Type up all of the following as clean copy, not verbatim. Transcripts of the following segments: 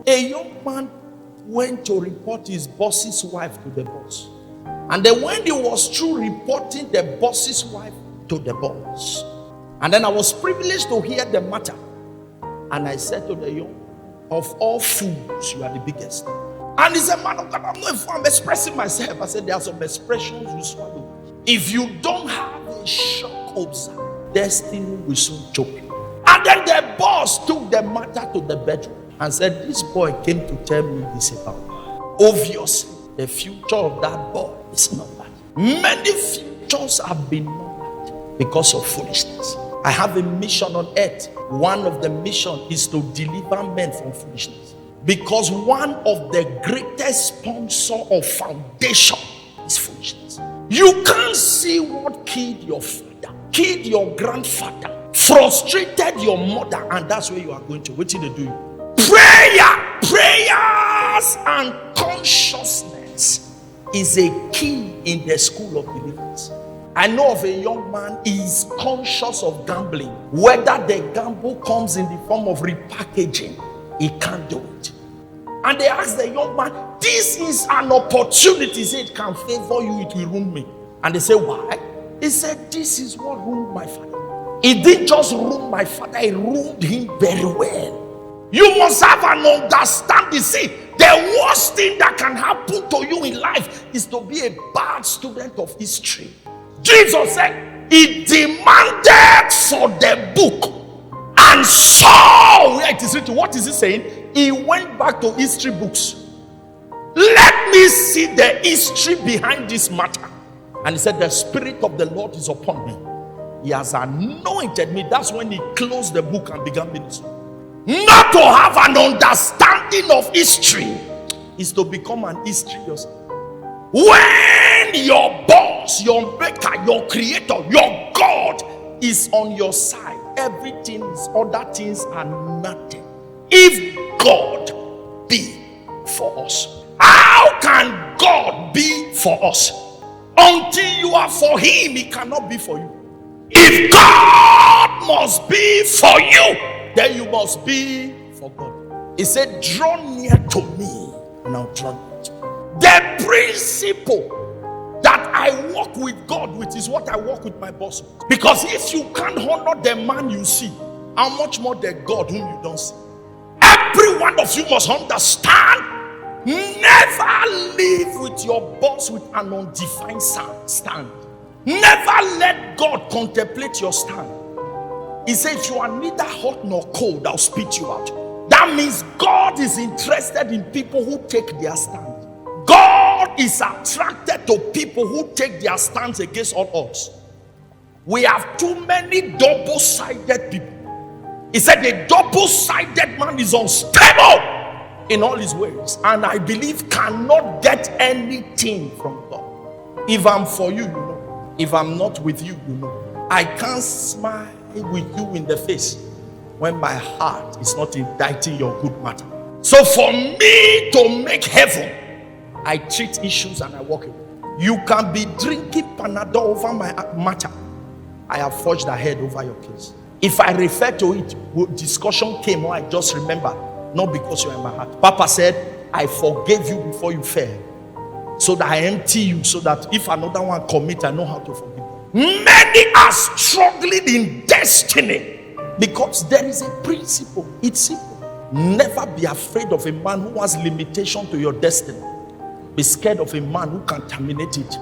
A young man went to report his boss's wife to the boss. And then when he was through reporting the boss's wife to the boss, and then I was privileged to hear the matter. And I said to the young, of all fools, you are the biggest. And he said, man of God, I'm not if I'm expressing myself. I said, there are some expressions you swallow. If you don't have a shock observer, destiny will soon choke you. And then the boss took the matter to the bedroom and said, this boy came to tell me this about me. Obviously, the future of that boy is numbered. Many futures have been numbered because of foolishness. I have a mission on earth. One of the missions is to deliver men from foolishness. Because one of the greatest sponsors of foundation is foolishness. You can't see what killed your father, killed your grandfather, frustrated your mother, and that's where you are going to. What did they do? Prayers and consciousness is a key in the school of deliverance. I know of a young man, he is conscious of gambling. Whether the gamble comes in the form of repackaging, he can't do it. And they asked the young man, this is an opportunity. He said, it can favor you, it will ruin me. And they said, why? He said, this is what ruined my father. It didn't just ruin my father, it ruined him very well. You must have an understanding. See, the worst thing that can happen to you in life is to be a bad student of history. Jesus said, he demanded for the book and saw where it is written. What is he saying? He went back to history books. Let me see the history behind this matter. And he said, the Spirit of the Lord is upon me. He has anointed me. That's when he closed the book and began ministry. Not to have an understanding of history is to become an history yourself. When your boss, your maker, your creator, your God is on your side, everything is, other things are nothing. If God be for us, how can God be for us? Until you are for him, he cannot be for you. If God must be for you, then you must be for God. He said, draw near to me, and I'll draw near to you. The principle that I walk with God with is what I walk with my boss with. Because if you can't honor the man you see, how much more the God whom you don't see? Every one of you must understand, never live with your boss with an undefined stand. Never let God contemplate your stand. He said, if you are neither hot nor cold, I'll spit you out. That means God is interested in people who take their stand. God is attracted to people who take their stands against all odds. We have too many double-sided people. He said the double-sided man is unstable in all his ways, and I believe cannot get anything from God. If I'm for you, you know. If I'm not with you, you know. I can't smile with you in the face when my heart is not indicting your good matter. So for me to make heaven, I treat issues and I walk away. You can be drinking Panadol over my matter. I have forged ahead over your case. If I refer to it, discussion came or I just remember, not because you are in my heart. Papa said, I forgave you before you fell, so that I empty you, so that if another one commit, I know how to forgive them. Many are struggling in destiny because there is a principle. It's simple. Never be afraid of a man who has limitation to your destiny. Be scared of a man who can terminate it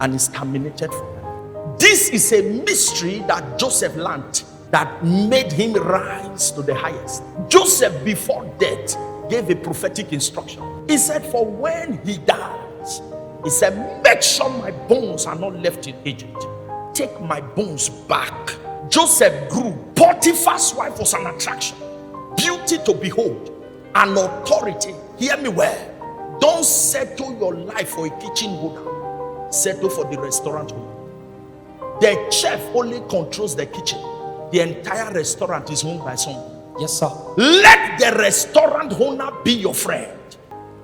and is terminated from that. This is a mystery that Joseph learned that made him rise to the highest. Joseph, before death, gave a prophetic instruction. He said, for when he dies, he said, make sure my bones are not left in Egypt. Take my bones back. Joseph grew. Potiphar's wife was an attraction, beauty to behold, an authority. Hear me well. Don't settle your life for a kitchen owner. Settle for the restaurant owner. The chef only controls the kitchen. The entire restaurant is owned by someone. Yes, sir. Let the restaurant owner be your friend,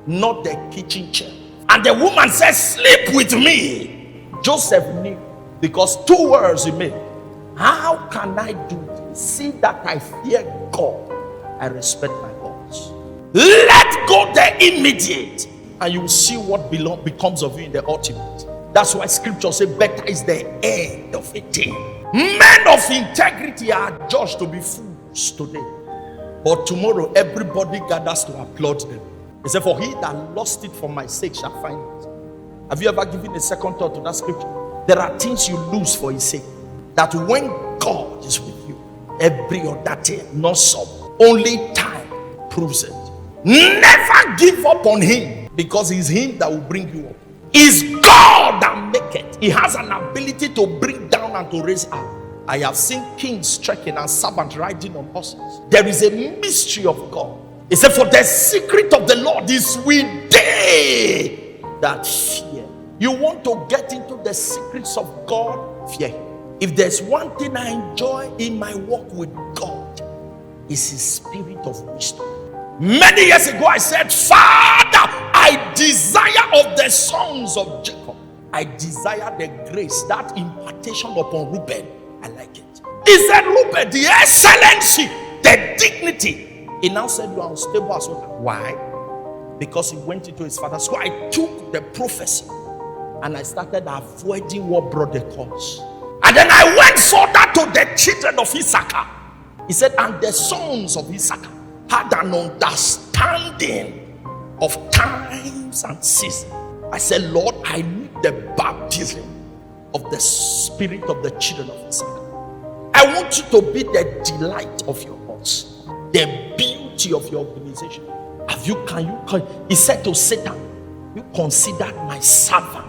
not the kitchen chef. And the woman says, sleep with me. Joseph knew, because 2 words he made. How can I do this? See that I fear God, I respect my boss. Let go the immediate, and you will see what becomes of you in the ultimate. That's why scripture says better is the end of a thing. Men of integrity are judged to be fools today, but tomorrow everybody gathers to applaud them. He said, for he that lost it for my sake shall find it. Have you ever given a second thought to that scripture? There are things you lose for his sake, that when God is with you, every other thing, not some, only time proves it. Never give up on him, because it's him that will bring you up. It's God that make it. He has an ability to bring down and to raise up. I have seen kings trekking and servants riding on horses. There is a mystery of God. He said, for the secret of the Lord is with they that fear. You want to get into the secrets of God? Fear him. If there's one thing I enjoy in my walk with God, is his spirit of wisdom. Many years ago I said, Father, I desire of the sons of Jacob. I desire the grace, that impartation upon Reuben. I like it. He said, Reuben, the excellency, the dignity. He now said, you are unstable as well. Why? Because he went into his father's school. I took the prophecy and I started avoiding what brought the cause. And then I went further to the children of Issachar. He said, and the sons of Issachar had an understanding of times and seasons. I said, Lord, I need the baptism of the spirit of the children of Issachar. I want you to be the delight of your hearts, the beauty of your organization. He said to Satan, you considered my servant